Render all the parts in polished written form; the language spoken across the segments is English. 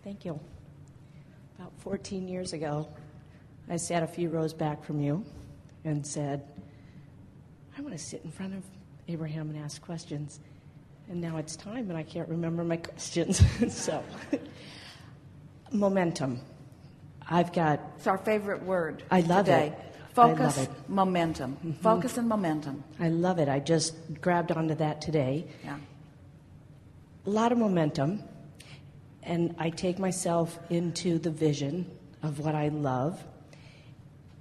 Thank you. About 14 years ago, I sat a few rows back from you and said, I want to sit in front of Abraham and ask questions. And now it's time, and I can't remember my questions. So, momentum. It's our favorite word I love today. it. Focus, I love it. momentum. Mm-hmm. Focus and momentum. I love it. I just grabbed onto that today. Yeah. A lot of momentum, and I take myself into the vision of what I love,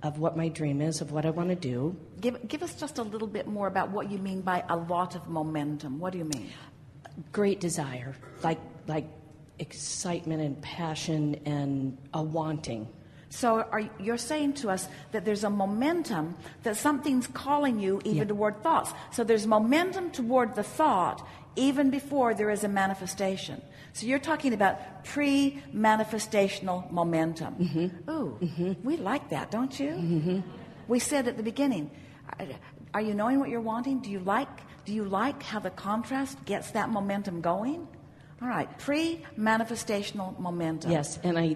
of what my dream is, of what I want to do. Give us just a little bit more about what you mean by a lot of momentum. What do you mean? Great desire, like excitement and passion and a wanting. So you're saying to us that there's a momentum, that something's calling you even toward thoughts. So there's momentum toward the thought even before there is a manifestation. So you're talking about pre-manifestational momentum. Mm-hmm. Ooh, mm-hmm. We like that, don't you? Mm-hmm. We said at the beginning, are you knowing what you're wanting? Do you like how the contrast gets that momentum going? All right, pre-manifestational momentum. Yes, and I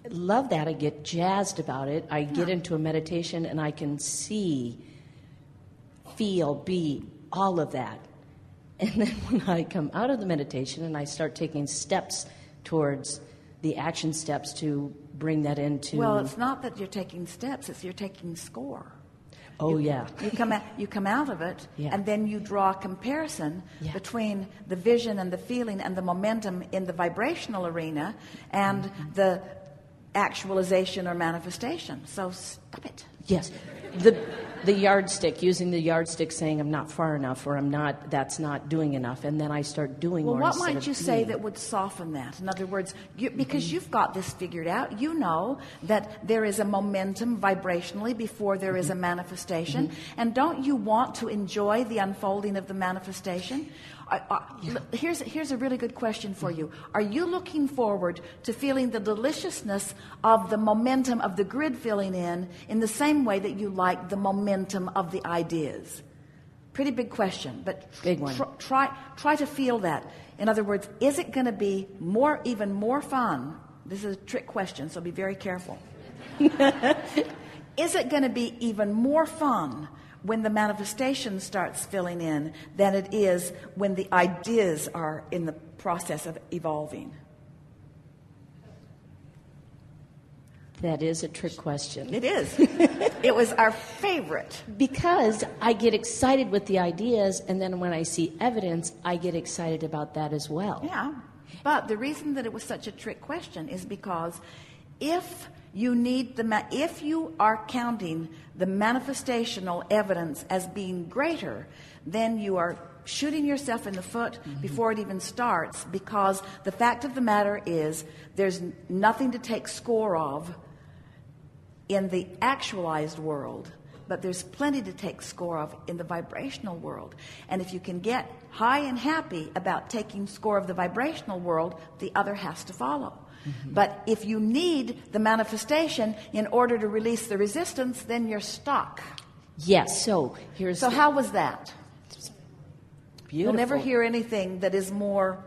love that. I get jazzed about it. I get into a meditation and I can see, feel, be, all of that. And then when I come out of the meditation and I start taking steps towards the action steps to bring that into... Well, it's not that you're taking steps, it's you're taking score. Oh, you come out of it, and then you draw a comparison between the vision and the feeling and the momentum in the vibrational arena and the actualization or manifestation. So stop it. Yes. The yardstick, using the yardstick saying I'm not far enough or that's not doing enough, and then I start doing more. Well, what might you say that would soften that? In other words, because you've got this figured out, you know that there is a momentum vibrationally before there is a manifestation, and don't you want to enjoy the unfolding of the manifestation? Here's a really good question for you. Are you looking forward to feeling the deliciousness of the momentum of the grid filling in the same way that you like the momentum of the ideas? Pretty big question, but big one. Try to feel that. In other words, is it going to be even more fun? This is a trick question, so be very careful. Is it going to be even more fun when the manifestation starts filling in than it is when the ideas are in the process of evolving? That is a trick question. It is. It was our favorite. Because I get excited with the ideas, and then when I see evidence, I get excited about that as well. Yeah. But the reason that it was such a trick question is because if you are counting the manifestational evidence as being greater, then you are shooting yourself in the foot before it even starts, because the fact of the matter is there's nothing to take score of in the actualized world, but there's plenty to take score of in the vibrational world. And if you can get high and happy about taking score of the vibrational world, the other has to follow. But if you need the manifestation in order to release the resistance, then you're stuck. Yes, so how was that? Beautiful. You'll never hear anything that is more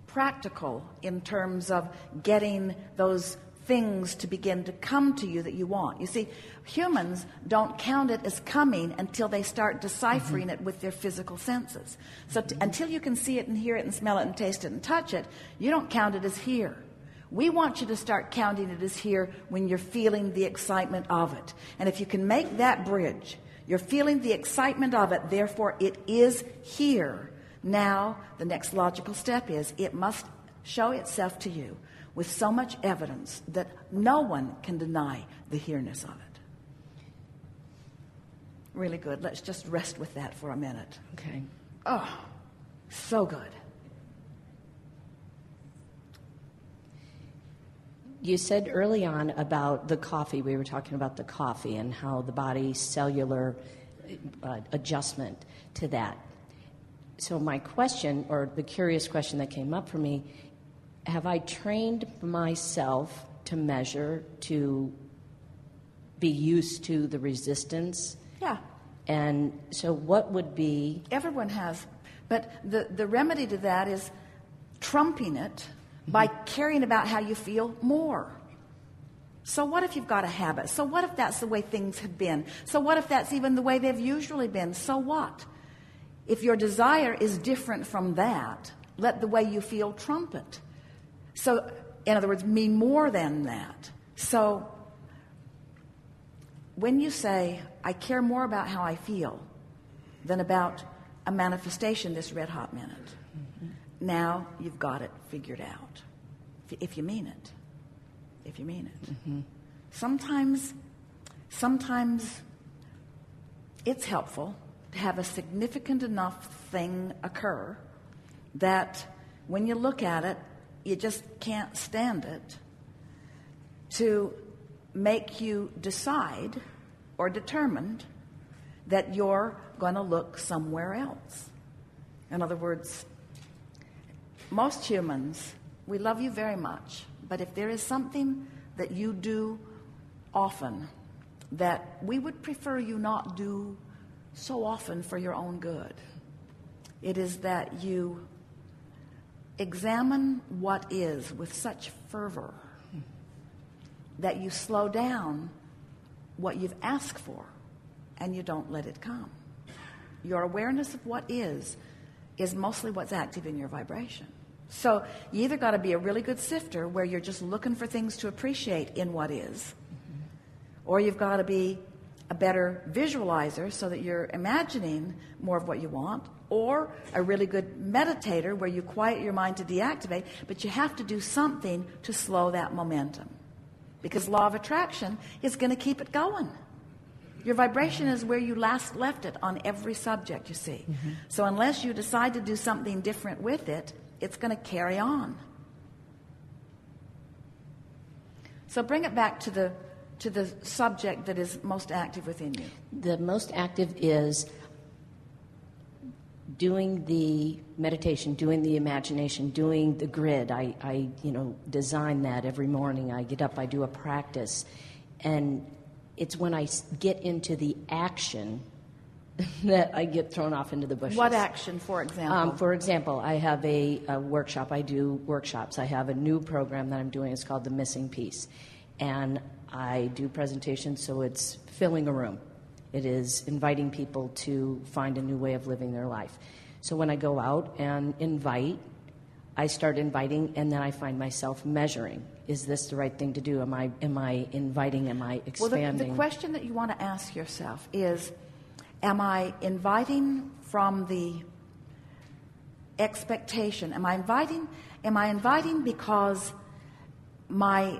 practical in terms of getting those things to begin to come to you that you want. You see, humans don't count it as coming until they start deciphering it with their physical senses. So until you can see it and hear it and smell it and taste it and touch it, you don't count it as here. We want you to start counting it as here when you're feeling the excitement of it. And if you can make that bridge, you're feeling the excitement of it, therefore it is here. Now, the next logical step is it must show itself to you with so much evidence that no one can deny the here-ness of it. Really good. Let's just rest with that for a minute. Okay. Oh, so good. You said early on about the coffee. We were talking about the coffee and how the body's cellular adjustment to that. So my question, or the curious question that came up for me, have I trained myself to measure, to be used to the resistance? Yeah. And so what would be... Everyone has. But the remedy to that is trumping it by caring about how you feel more. So what if you've got a habit? So what if that's the way things have been? So what if that's even the way they've usually been? So what? If your desire is different from that, let the way you feel trump it. So, in other words, mean more than that. So when you say, I care more about how I feel than about a manifestation this red hot minute, now you've got it figured out. If you mean it. If you mean it. Sometimes it's helpful to have a significant enough thing occur that when you look at it, you just can't stand it to make you decide or determined that you're going to look somewhere else. In other words, most humans, we love you very much, but if there is something that you do often that we would prefer you not do so often for your own good, it is that you examine what is with such fervor that you slow down what you've asked for and you don't let it come. Your awareness of what is mostly what's active in your vibration. So you either got to be a really good sifter where you're just looking for things to appreciate in what is, or you've got to be a better visualizer so that you're imagining more of what you want, or a really good meditator where you quiet your mind to deactivate, but you have to do something to slow that momentum. Because law of attraction is going to keep it going. Your vibration is where you last left it on every subject, you see. So unless you decide to do something different with it, it's going to carry on. So bring it back to the subject that is most active within you. The most active is doing the meditation, doing the imagination, doing the grid. I design that every morning. I get up, I do a practice. And it's when I get into the action that I get thrown off into the bushes. What action, for example? For example, I have a workshop. I do workshops. I have a new program that I'm doing. It's called The Missing Piece. And I do presentations, so it's filling a room. It is inviting people to find a new way of living their life. So when I go out and invite, I start inviting, and then I find myself measuring. Is this the right thing to do? Am I inviting? Am I expanding? Well, the question that you want to ask yourself is, am I inviting from the expectation? Am I inviting because my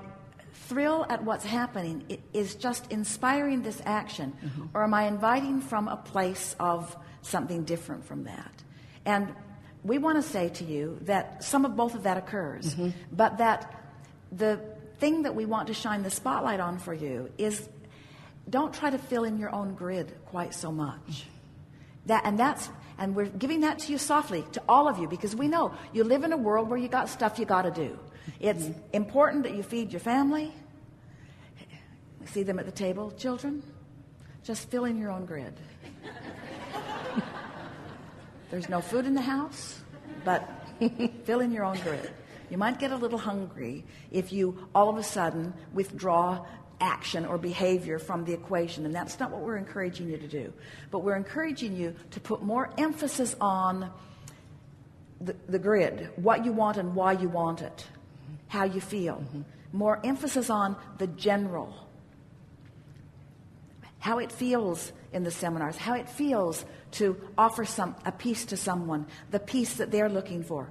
thrill at what's happening is just inspiring this action, or am I inviting from a place of something different from that? And we want to say to you that some of both of that occurs, but that the thing that we want to shine the spotlight on for you is, don't try to fill in your own grid quite so much. And we're giving that to you softly, to all of you, because we know you live in a world where you got stuff you got to do. It's important that you feed your family. See them at the table, children. Just fill in your own grid. There's no food in the house, but fill in your own grid. You might get a little hungry if you all of a sudden withdraw action or behavior from the equation, and that's not what we're encouraging you to do. But we're encouraging you to put more emphasis on the grid, what you want and why you want it, how you feel. More emphasis on the general, how it feels in the seminars, how it feels to offer a piece to someone, the piece that they're looking for.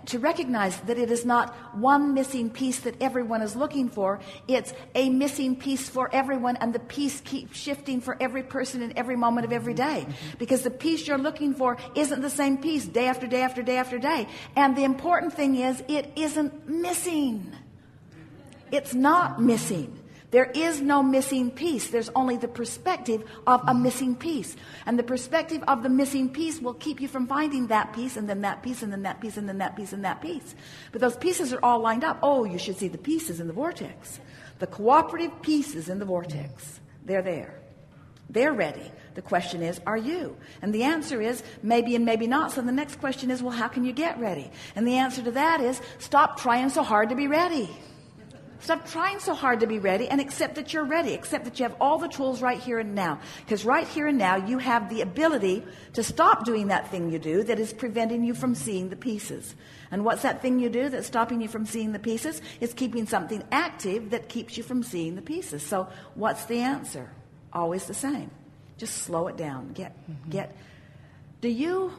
To recognize that it is not one missing piece that everyone is looking for. It's a missing piece for everyone, and the piece keeps shifting for every person in every moment of every day. Because the piece you're looking for isn't the same piece day after day after day after day. And the important thing is, it isn't missing. It's not missing. There is no missing piece. There's only the perspective of a missing piece. And the perspective of the missing piece will keep you from finding that piece, and then that piece, and then that piece, and then that piece, and that piece. But those pieces are all lined up. Oh, you should see the pieces in the vortex. The cooperative pieces in the vortex. They're there. They're ready. The question is, are you? And the answer is maybe and maybe not. So the next question is, well, how can you get ready? And the answer to that is, stop trying so hard to be ready. Stop trying so hard to be ready and accept that you're ready. Accept that you have all the tools right here and now. Because right here and now, you have the ability to stop doing that thing you do that is preventing you from seeing the pieces. And what's that thing you do that's stopping you from seeing the pieces? It's keeping something active that keeps you from seeing the pieces. So what's the answer? Always the same. Just slow it down. Do you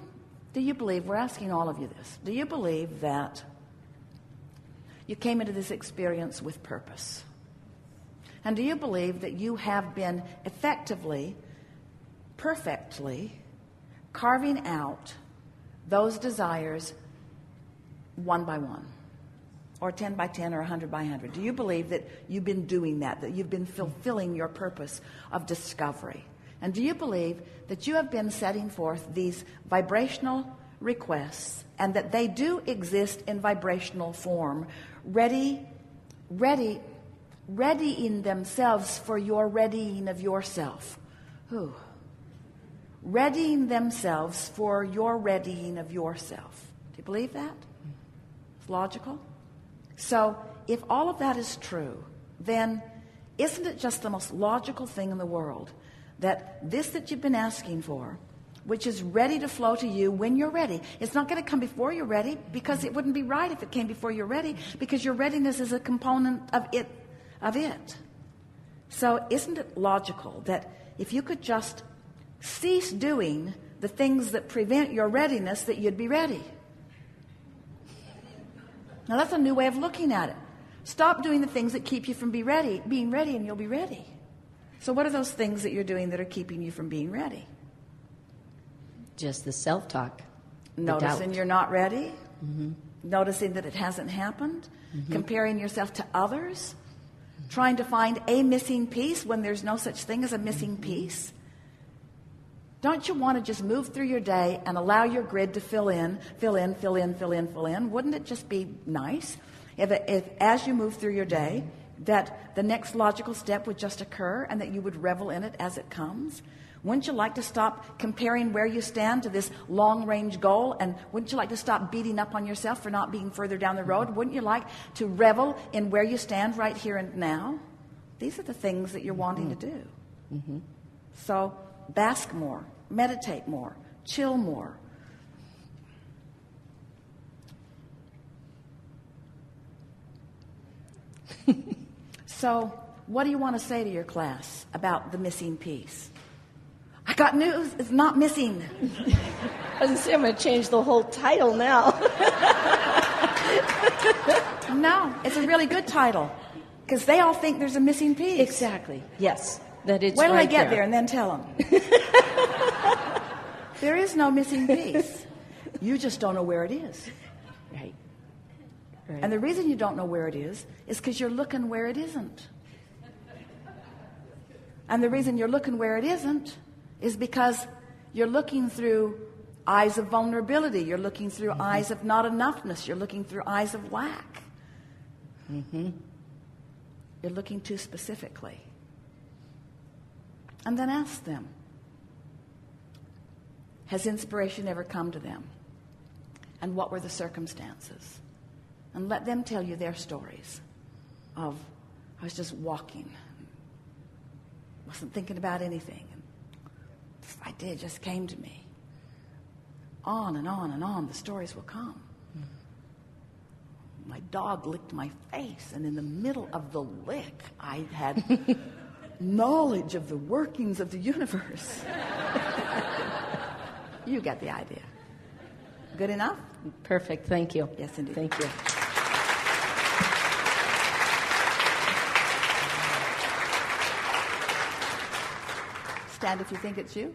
believe, we're asking all of you this, do you believe that you came into this experience with purpose? And do you believe that you have been effectively, perfectly carving out those desires one by one, or 10 by 10, or 100 by 100? Do you believe that you've been doing that you've been fulfilling your purpose of discovery? And do you believe that you have been setting forth these vibrational requests, and that they do exist in vibrational form, readying themselves for your readying of yourself? Readying themselves for your readying of yourself. Do you believe that? It's logical. So if all of that is true, then isn't it just the most logical thing in the world that this that you've been asking for, which is ready to flow to you when you're ready. It's not going to come before you're ready, because it wouldn't be right if it came before you're ready, because your readiness is a component of it. So isn't it logical that if you could just cease doing the things that prevent your readiness, that you'd be ready? Now that's a new way of looking at it. Stop doing the things that keep you from being ready, and you'll be ready. So what are those things that you're doing that are keeping you from being ready? Just the self-talk. Noticing you're not ready. Mm-hmm. Noticing that it hasn't happened. Mm-hmm. Comparing yourself to others. Mm-hmm. Trying to find a missing piece when there's no such thing as a missing piece. Don't you want to just move through your day and allow your grid to fill in? Wouldn't it just be nice if as you move through your day, that the next logical step would just occur and that you would revel in it as it comes? Wouldn't you like to stop comparing where you stand to this long-range goal? And wouldn't you like to stop beating up on yourself for not being further down the road? Wouldn't you like to revel in where you stand right here and now? These are the things that you're wanting to do. Mm-hmm. So bask more, meditate more, chill more. So what do you want to say to your class about the missing piece? I got news. It's not missing. I was going to say, I'm going to change the whole title now. No, it's a really good title, because they all think there's a missing piece. Exactly. Yes. That it's Wait till right I get there and then tell them. There is no missing piece. You just don't know where it is. Right. And the reason you don't know where it is because you're looking where it isn't. And the reason you're looking where it isn't is because you're looking through eyes of vulnerability. You're looking through eyes of not enoughness. You're looking through eyes of lack. Mm-hmm. You're looking too specifically. And then ask them, has inspiration ever come to them? And what were the circumstances? And let them tell you their stories of, I was just walking, wasn't thinking about anything. And this idea just came to me. On and on and on, the stories will come. My dog licked my face, and in the middle of the lick, I had knowledge of the workings of the universe. You get the idea. Good enough? Perfect. Thank you. Yes, indeed. Thank you. Stand if you think it's you.